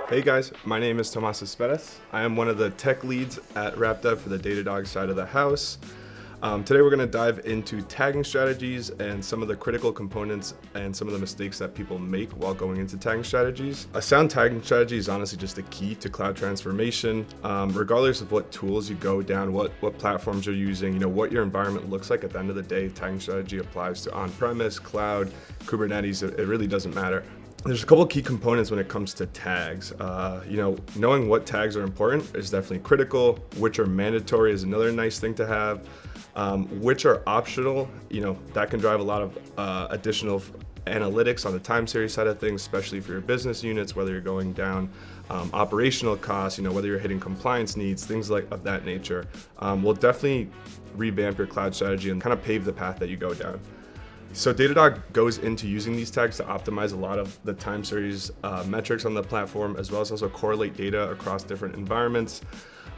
Hey guys, my name is Tomas. I am one of the tech leads at RapDev for the Datadog side of the house. Today we're going to dive into tagging strategies and some of the critical components and some of the mistakes that people make while going into tagging strategies. A sound tagging strategy is honestly just a key to cloud transformation. Regardless of what tools you go down, what platforms you're using, what your environment looks like, at the end of the day, tagging strategy applies to on-premise, cloud, Kubernetes. It really doesn't matter. There's a couple of key components when it comes to tags. Knowing what tags are important is definitely critical. Which are mandatory is another nice thing to have. Which are optional, that can drive a lot of additional analytics on the time series side of things, especially for your business units, whether you're going down operational costs, whether you're hitting compliance needs, things of that nature. Will definitely revamp your cloud strategy and kind of pave the path that you go down. So Datadog goes into using these tags to optimize a lot of the time series metrics on the platform, as well as also correlate data across different environments.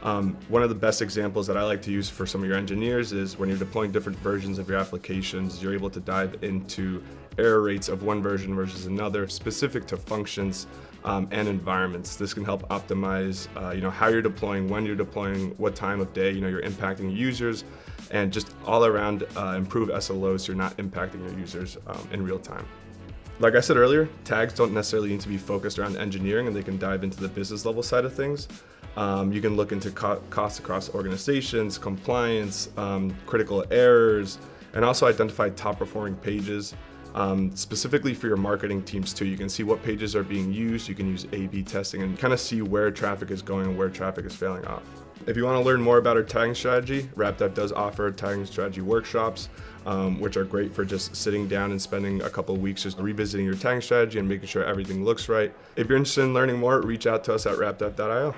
One of the best examples that I like to use for some of your engineers is when you're deploying different versions of your applications, you're able to dive into error rates of one version versus another, specific to functions and environments. This can help optimize how you're deploying, when you're deploying, what time of day you're impacting users, and just all around improve SLOs so you're not impacting your users in real time. Like I said earlier, tags don't necessarily need to be focused around engineering, and they can dive into the business level side of things. You can look into costs across organizations, compliance, critical errors, and also identify top performing pages. Specifically for your marketing teams too. You can see what pages are being used. You can use A/B testing and kind of see where traffic is going and where traffic is failing off. If you want to learn more about our tagging strategy, RapDev does offer tagging strategy workshops, which are great for just sitting down and spending a couple of weeks just revisiting your tagging strategy and making sure everything looks right. If you're interested in learning more, reach out to us at rapdev.io.